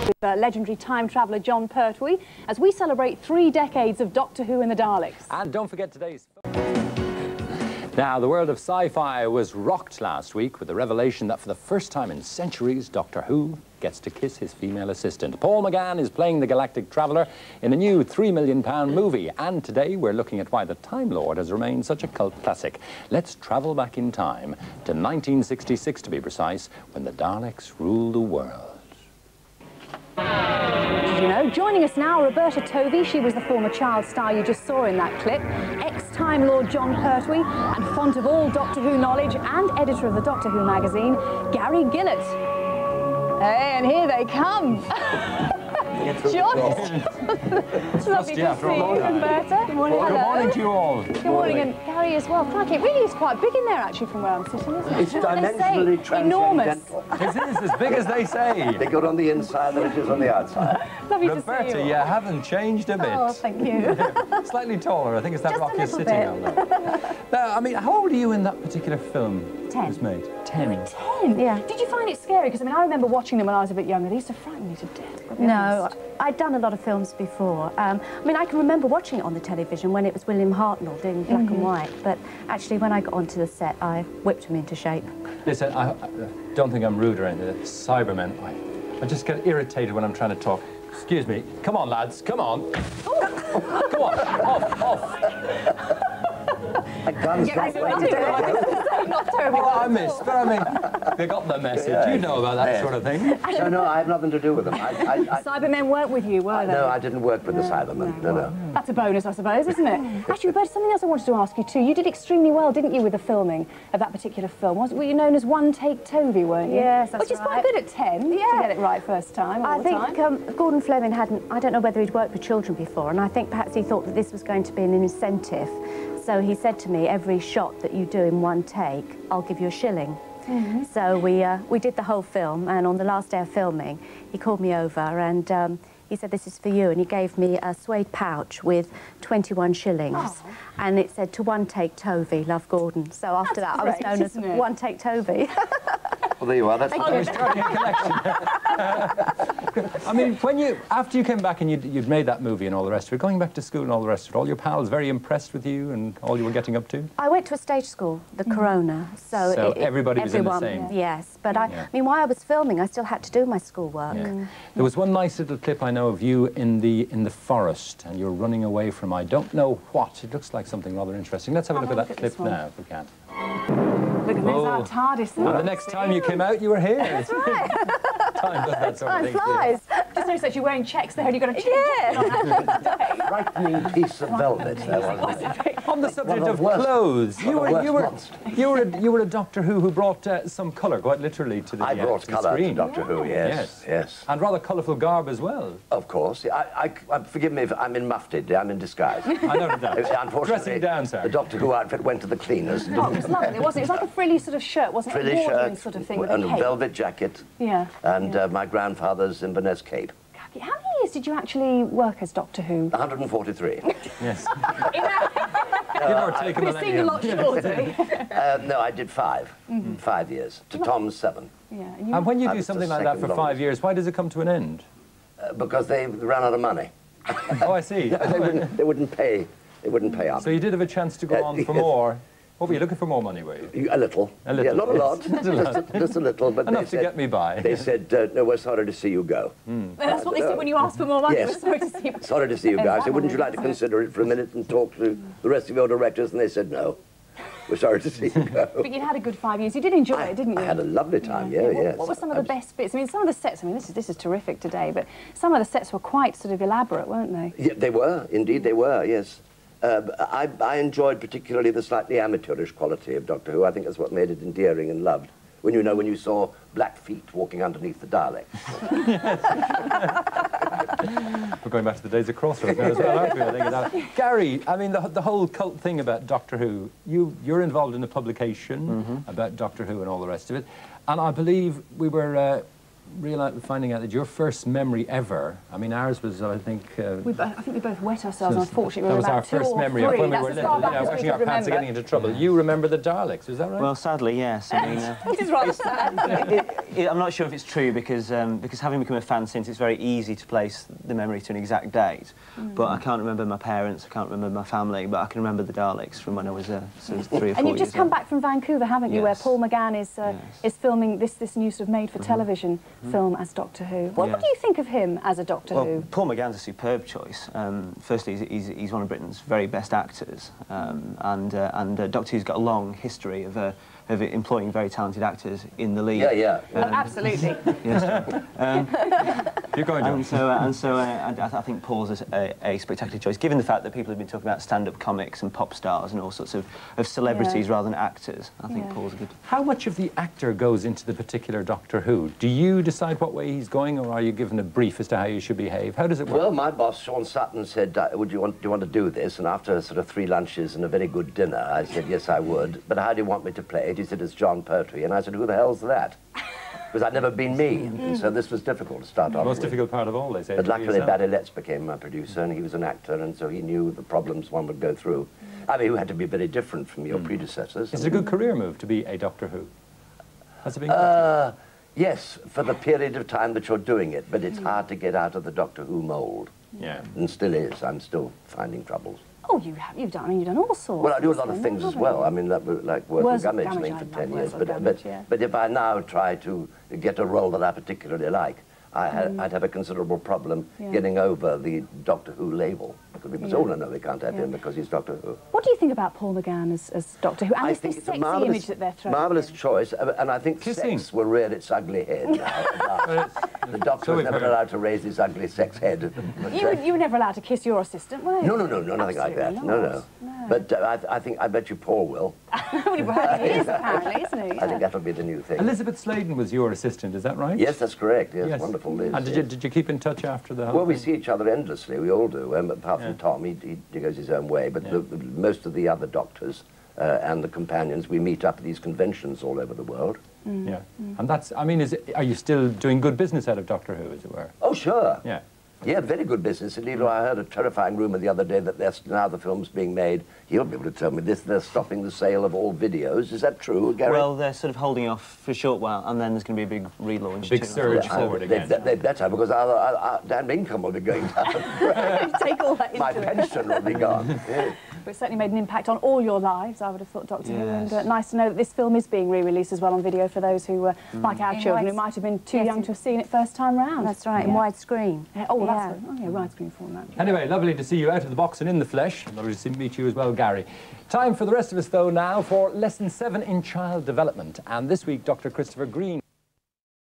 with legendary time traveller Jon Pertwee as we celebrate 3 decades of Doctor Who and the Daleks. And don't forget today's... Now, the world of sci-fi was rocked last week with the revelation that for the first time in centuries, Doctor Who gets to kiss his female assistant. Paul McGann is playing the Galactic Traveller in a new £3 million movie. And today we're looking at why the Time Lord has remained such a cult classic. Let's travel back in time to 1966, to be precise, when the Daleks ruled the world. Did you know? Joining us now, Roberta Tovey. She was the former child star you just saw in that clip. Ex-Time Lord Jon Pertwee, and font of all Doctor Who knowledge and editor of the Doctor Who magazine, Gary Gillat. Hey, and here they come. Jon, it's lovely to see you, Roberta. Good morning. Good morning to you all. Good morning, and Gary as well. Crikey, it really is quite big in there, actually, from where I'm sitting, isn't it? It's dimensionally transcendental. It is as big as they say. Bigger on the inside than it is on the outside. Lovely to see Roberta, you haven't changed a bit. Oh, thank you. Slightly taller. I think it's that Just rock a you're little sitting bit. on there. Now, I mean, how old are you in that particular film? 10. It was made? 10. 10? Yeah. Did you find it scary? Because, I mean, I remember watching them when I was a bit younger. They used to frighten me to death. No, I'd done a lot of films before. I mean, I can remember watching it on the television when it was William Hartnell doing black and white, but actually when I got onto the set, I whipped him into shape. Listen, I don't think I'm rude or anything. Cybermen, I just get irritated when I'm trying to talk. Excuse me. Come on, lads. Come on. Come on. Off. I missed, but I mean, they got the message. Yeah. You know about that sort of thing. No, I had nothing to do with them. Cybermen weren't with you, were they? No, I didn't work with the Cybermen. No. That's a bonus, I suppose, isn't it? Actually, Roberta, something else I wanted to ask you too. You did extremely well, didn't you, with the filming of that particular film? Were you known as One Take Tovey, weren't you? Yes, that's Which is quite good at 10 to get it right first time. I think Gordon Fleming hadn't, I don't know whether he'd worked with children before, and I think perhaps he thought that this was going to be an incentive. So he said to me, every shot that you do in one take, I'll give you a shilling. So we did the whole film, and on the last day of filming, he called me over and he said, this is for you, and he gave me a suede pouch with 21 shillings. And it said, to One Take Tovey, love Gordon. So after that, I was known as One Take Tovey. Well, there you are. That's I was starting a collection. I mean, after you came back and you'd made that movie and all the rest of it, going back to school and all the rest of it, all your pals very impressed with you and all you were getting up to? I went to a stage school, the Corona. So everybody was in the same? Yes, but I mean, while I was filming, I still had to do my schoolwork. There was one nice little clip I know of you in the forest, and you're running away from I don't know what. It looks like something rather interesting. Let's have a look at that clip now, if we can. Look at there's our TARDIS. And the next time you came out, you were here. That's right. Time does that sort of thing. Time flies. Just noticed that you're wearing checks there and you've got to change a frightening piece of velvet there, wasn't it? On the subject of clothes, you were a Doctor Who brought some colour, quite literally, to the screen. I brought colour to Doctor Who, yes. And rather colourful garb as well. Of course. Forgive me if I'm in mufted, I'm in disguise. I noted that. Unfortunately, dressing down, sir. The Doctor Who outfit went to the cleaners. Oh, it was lovely, wasn't it? It was like a frilly sort of shirt, wasn't it? Frilly shirt sort of thing with and a cape. velvet jacket. Yeah. And my grandfather's Inverness cape. How many years did you actually work as Doctor Who? 143. Yes. Give or take a millennium. It seemed a lot shorter. No, I did 5. 5 years, to Tom's 7. Yeah, and when you do something like that for 5 years, why does it come to an end? Because they ran out of money. Oh, I see. They wouldn't pay. They wouldn't pay up. So you did have a chance to go on for more. What were you looking for more money, were you? A little. A little. Yeah, not a lot. Just a little. But enough to get me by. They said, no, we're sorry to see you go. That's what they said when you asked for more money. Yes. We're sorry to see you. Sorry to see you go. I said, wouldn't you like to consider it for a minute and talk to the rest of your directors? And they said, no. We're sorry to see you go. But you had a good 5 years. You did enjoy it, didn't you? I had a lovely time, yes. What were some of the best bits? I mean, some of the sets, I mean, this is terrific today, but some of the sets were quite sort of elaborate, weren't they? Yeah, they were. Indeed, they were, yes. I enjoyed particularly the slightly amateurish quality of Doctor Who. I think that's what made it endearing and loved. When you saw black feet walking underneath the Dalek. We're going back to the days of Crossroads now as well, aren't we? I think Gary, I mean, the whole cult thing about Doctor Who, you're involved in a publication about Doctor Who and all the rest of it, and I believe we were finding out that your first memory ever, I mean, ours was, I think... I think we both wet ourselves, unfortunately. That was our first memory of when we were little, wetting our pants and getting into trouble. You remember the Daleks, is that right? Well, sadly, yes. I mean, This is rather sad. I'm not sure if it's true because having become a fan since, it's very easy to place the memory to an exact date. But I can't remember my parents, I can't remember my family, but I can remember the Daleks from when I was sort of 3 or 4 years old. And you've just come back from Vancouver, haven't you, where Paul McGann is filming this new sort of made-for-television film as Doctor Who. What do you think of him as a Doctor Who? Paul McGann's a superb choice. Firstly, he's one of Britain's very best actors, and Doctor Who's got a long history of employing very talented actors in the lead. Absolutely. You're going to. I think Paul's a spectacular choice, given the fact that people have been talking about stand-up comics and pop stars and all sorts of celebrities rather than actors. I think Paul's a good... How much of the actor goes into the particular Doctor Who? Do you decide what way he's going, or are you given a brief as to how you should behave? How does it work? Well, my boss, Sean Sutton, said, do you want to do this? And after sort of 3 lunches and a very good dinner, I said, yes, I would. But how do you want me to play it? He said, it's Jon Pertwee. And I said, who the hell's that? Because I'd never been me, and so this was difficult to start off with. The most difficult part of all, they say. But luckily, Barry Letts became my producer, and he was an actor, and so he knew the problems one would go through. I mean, you had to be very different from your predecessors. Is it a good career move to be a Doctor Who? Has it been yes, for the period of time that you're doing it, but it's hard to get out of the Doctor Who mould. Yeah. And still is. I'm still finding troubles. Oh, you've done all sorts. Well, I do a lot of things as well. I mean, like work with gummidge for 10 years. But if I now try to get a role that I particularly like, I'd have a considerable problem getting over the Doctor Who label. Because people say, oh, no, they can't have him because he's Doctor Who. What do you think about Paul McGann as Doctor Who? And I this think it's sexy a marvellous, image that they're throwing marvellous choice, and I think sex will rear its ugly head now. The Doctor was never allowed to raise his ugly sex head. You were never allowed to kiss your assistant, were you? No, nothing like that. No. But I bet you Paul will. Well, he is, apparently, isn't he? I think that'll be the new thing. Elizabeth Sladen was your assistant, is that right? Yes, that's correct. Yes. Wonderful Liz. And did you keep in touch after the whole Well, we see each other endlessly. We all do. Apart from Tom, he goes his own way. But most of the other doctors and the companions, we meet up at these conventions all over the world. Yeah. And that's, I mean, are you still doing good business out of Doctor Who, as it were? Oh, sure. Yeah. Yeah, very good business. Indeed, I heard a terrifying rumour the other day that now the film's being made. He'll be able to tell me this. They're stopping the sale of all videos. Is that true, Gary? Well, they're sort of holding off for a short while, and then there's going to be a big relaunch. A big surge forward again. They better, because our damn income will be going down. Take all that into My pension will be gone. Yeah. But it certainly made an impact on all your lives, I would have thought, Doctor Who. And nice to know that this film is being re-released as well on video for those who, like our children, who might have been too young to have seen it first time round. That's right, in widescreen. Widescreen format. Anyway, lovely to see you out of the box and in the flesh. Lovely to meet you as well, Gary. Time for the rest of us, though, now for Lesson 7 in Child Development. And this week, Dr. Christopher Green.